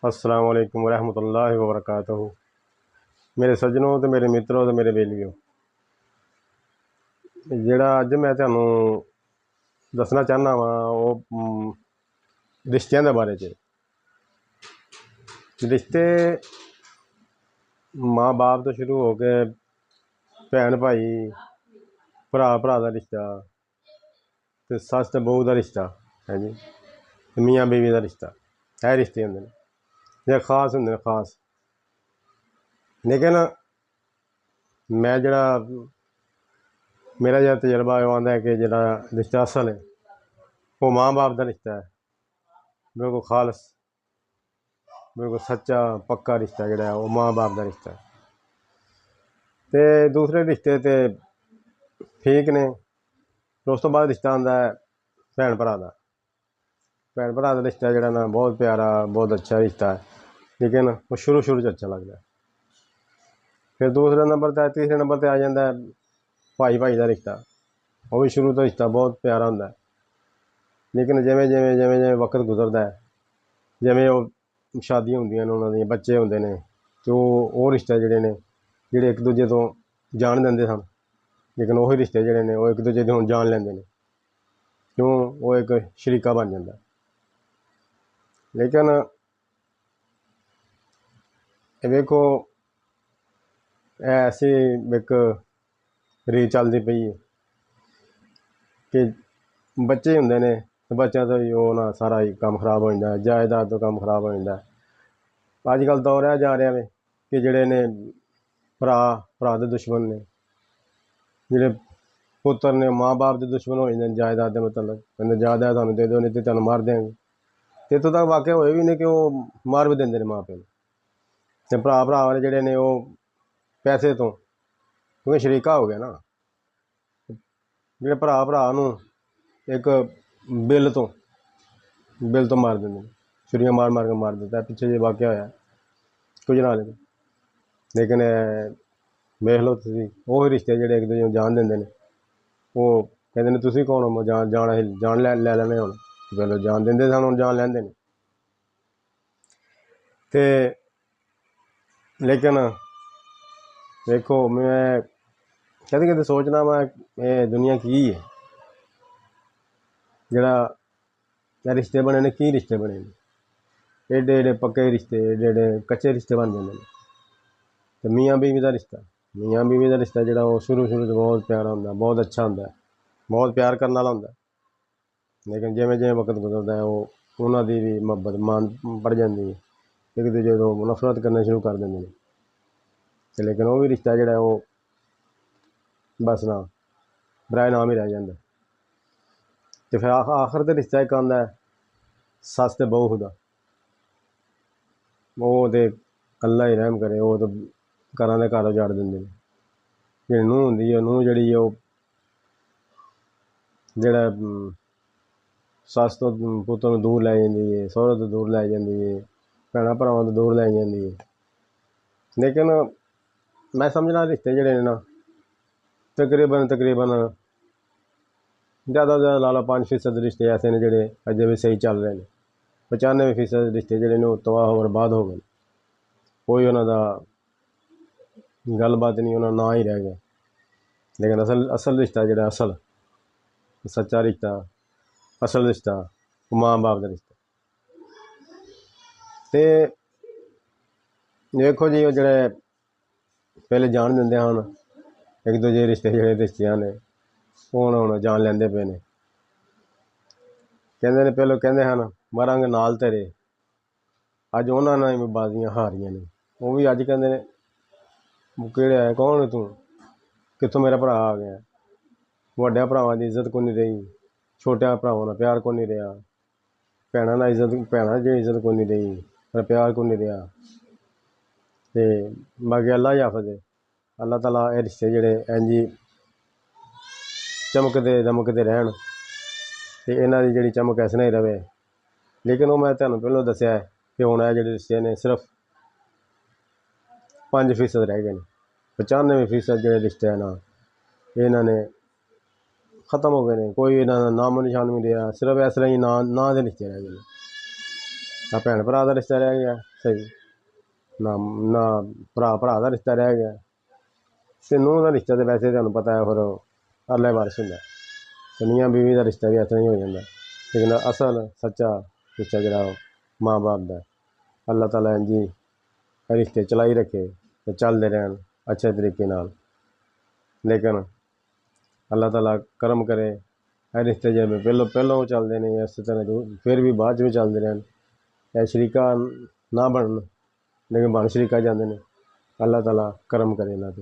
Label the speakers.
Speaker 1: अस्सलाम वालेकुम रहमतुल्लाहि व बरकातहू। मेरे सज्जनों तो मेरे मित्रों तो मेरे बेलियो, ਜਿਹੜਾ ਅੱਜ मैं ਤੁਹਾਨੂੰ ਦੱਸਣਾ ਚਾਹੁੰਦਾ ਵਾਂ ਉਹ ਰਿਸ਼ਤਿਆਂ ਦੇ ਬਾਰੇ 'ਚ। ਰਿਸ਼ਤੇ ਮਾਂ ਬਾਪ ਤੋਂ ਸ਼ੁਰੂ ਹੋ ਕੇ ਭੈਣ ਭਾਈ, ਭਰਾ ਭਰਾ ਦਾ ਰਿਸ਼ਤਾ ਤੇ ਸੱਸ ਤੇ ਬਹੂ ਦਾ ਰਿਸ਼ਤਾ ਹੈ ਜੀ, ਤੇ ਮੀਆਂ ਬੀਵੀ ਦਾ ਰਿਸ਼ਤਾ, ਇਹ ਰਿਸ਼ਤੇ ਹੁੰਦੇ ਨੇ ਜਿਹੜੇ ਖਾਸ ਹੁੰਦੇ ਨੇ ਖਾਸ। ਲੇਕਿਨ ਮੈਂ ਜਿਹੜਾ मेरा जो तजर्बा है वो आंदा है कि जो रिश्ता असल है वो माँ बाप का रिश्ता है, बिल्कुल खालस, बिल्कुल सच्चा पक्का रिश्ता जोड़ा है वो माँ बाप का रिश्ता है। तो दूसरे रिश्ते तो ठीक ने, उस तो बाद रिश्ता आंदा है भैन भरा का। भैन भरा का रिश्ता जोड़ा ना बहुत प्यारा, बहुत अच्छा रिश्ता है, लेकिन वो शुरू शुरू अच्छा लगता है। फिर दूसरे नंबर पर, तीसरे नंबर पर आ जाता है भाई भाई का रिश्ता। वो भी शुरू तो रिश्ता बहुत प्यारा होंदा है, लेकिन जिमें जिमें जिमें जिमें वक्त गुजरता है, जिमें वो शादियां होंदियां ने, उन्होंने बच्चे होंदे ने, तो वो रिश्ते जोड़े ने जोड़े एक दूजे तो जान देंदे सन, लेकिन वही रिश्ते जोड़े ने वो एक दूजे तो हुण जान लेंदे ने, क्यों वो एक शरीका बन जाता। लेकिन वेखो ऐसी एक रीत चलती पई है कि बच्चे होंदे ने ते बच्चों तो ही वो ना सारा ही काम खराब हो जाता है, जायदाद तो काम खराब हो जाता है। अजकल दौर है जा रहा है कि जोड़े ने भरा भरा दे दुश्मन ने, जोड़े पुत्र ने माँ बाप के दुश्मन हो जाते जायदाद के, मतलब कहते जायदाद तुहानूं दे दो नहीं तो तुहानूं मार देंगे। तो इत्थों तक वाकया होए भी ने कि वो मार भी देंदे ने माँ प्यो ते भरा भरा वाले जोड़े ने वो पैसे तो, क्योंकि शरीका हो गया ना, जोड़े भरा भरा नूं एक बिल तो मार देंगे, छुरियां मार मार के मार देता है। पिछले जो वाकया होया कुछ ना, लेकिन वेख लो तुसीं वो रिश्ते जोड़े एक दूजे जान देंदे ने, वो कहते हैं तुसीं कौन हो जान लै लैने हुण, पहले जान देंदे सन हुण जान लैंदे ने। ते लेकिन देखो मैं कदें कदें सोचना वा ये दुनिया की है, जेह्ड़ा रिश्ते बने ने, की रिश्ते बने ने, एडे एडे पक्के रिश्ते, एडे एडे कच्चे रिश्ते बन जाते हैं। तो मियाँ बीवी का रिश्ता, मियाँ बीवी का रिश्ता जोड़ा वो शुरू शुरू से बहुत प्यारा होंदा, बहुत अच्छा होंदा, बहुत प्यार करने वाला होंदा, लेकिन जिमें जिमें वक्त गुजरता है वो उन्होंने भी मुहब्बत मान बढ़ जाती है, एक दूजे को नफरत करना शुरू कर देंगे। तो लेकिन वो भी रिश्ता जोड़ा वो बस ना बराए नाम ही रह जाता। तो फिर आखिर तो रिश्ता एक आंदा है सस ते बहू का, वो तो अल्लाह ही रहम करे, वो तो घरां दे घर उजाड़ देंदे ने। जेह्ड़ी नूंह होंदी है, नूंह जेह्ड़ी ओह् जेह्ड़ा सस तो पुत्तर नूं दूर लै जांदी है, सौह्रे तो दूर लै जांदी है, भैणां भरावां तो दूर लै जांदी है। लेकिन मैं समझना रिश्ते जेह्ड़े ने ना तकरीबन ज़्यादा तो ज़्यादा ला लो 5% रिश्ते ऐसे ने जेह्ड़े अजें भी सही चल रहे हैं। 95% रिश्ते जेह्ड़े ने ओह् तबाह हो बर्बाद हो गए, कोई उन्हां दा गल्लबात नहीं, उन्हां नां ही रह गया। लेकिन असल रिश्ता जेह्ड़ा असल सच्चा रिश्ता, असल रिश्ता वो माँ बाप का रिश्ता। ते देखो जी वो जेह्ड़े पहले जान दिंदे हन एक दूजे रिश्ते, जेह्ड़े रिश्ते ने हुण जान लैंदे पे ने। कहंदे ने पहले कहंदे हन मरांगे नाल तेरे, अज उन्हां नाल ही बाजियां हारियां ने। वो भी अज कहंदे ने केह्ड़ा है, कौन है तू, कित्थों मेरा भरा आ गया। वड्डियां भरावां दी इज्जत कोई नहीं रही, छोटियां भरावां दा प्यार कोई नहीं रहा, भैणां दा इज्जत कोई नहीं रही, पर प्यार कोई नहीं रहा। ते बाकी अल्लाह ही हाफिज़ है, अल्लाह ताला ये रिश्ते जेह्ड़े इंज ही चमकदे दमकदे रहन ते इन्हां दी जेह्ड़ी चमक इस तरह ही रवे। लेकिन वो मैं तुहानूं पहलों दस्सिया है कि हुण ये जेह्ड़े रिश्ते ने सिर्फ 5% रह गए ने। 95% जेह्ड़े रिश्ते हैं ना इन्हां ने ख़त्म हो गए ने, कोई इन्हां दा नामो निशान नहीं रहा, सिर्फ इस तरह ही नां दे रिश्ते रह गए ने। ਨਾ ਭੈਣ ਭਰਾ ਦਾ ਰਿਸ਼ਤਾ ਰਹਿ ਗਿਆ ਸਹੀ, ਨਾ ਨਾ ਭਰਾ ਭਰਾ ਦਾ ਰਿਸ਼ਤਾ ਰਹਿ ਗਿਆ। ਅਤੇ ਨੂੰਹ ਦਾ ਰਿਸ਼ਤਾ ਤਾਂ ਵੈਸੇ ਤੁਹਾਨੂੰ ਪਤਾ ਹੈ ਫਿਰ ਅਰਲੇ ਵਾਰਸ ਹੁੰਦਾ, ਅਤੇ ਮੀਆਂ ਬੀਵੀ ਦਾ ਰਿਸ਼ਤਾ ਵੀ ਇਸ ਤਰ੍ਹਾਂ ਹੀ ਹੋ ਜਾਂਦਾ। ਲੇਕਿਨ ਅਸਲ ਸੱਚਾ ਰਿਸ਼ਤਾ ਜਿਹੜਾ ਉਹ ਮਾਂ ਬਾਪ ਦਾ। ਅੱਲਾਹ ਤਾਲਾ ਇੰਝ ਹੀ ਰਿਸ਼ਤੇ ਚਲਾਈ ਰੱਖੇ ਅਤੇ ਚੱਲਦੇ ਰਹਿਣ ਅੱਛੇ ਤਰੀਕੇ ਨਾਲ। ਲੇਕਿਨ ਅੱਲਾਹ ਤਾਲਾ ਕਰਮ ਕਰੇ ਇਹ ਰਿਸ਼ਤੇ ਜਿਵੇਂ ਪਹਿਲੋਂ ਚੱਲਦੇ ਨੇ ਇਸੇ ਤਰ੍ਹਾਂ ਫਿਰ ਵੀ ਬਾਅਦ 'ਚ ਵੀ ਚੱਲਦੇ ਰਹਿਣ। ਇਹ ਸ਼ਰੀਕਾ ਨਾ ਬਣਨ ਲੇਕਿਨ ਬਣ ਸ਼ਰੀਕਾ ਜਾਂਦੇ ਨੇ। ਅੱਲਾਹ ਤਾਲਾ ਕਰਮ ਕਰੇ ਇਹਨਾਂ 'ਤੇ।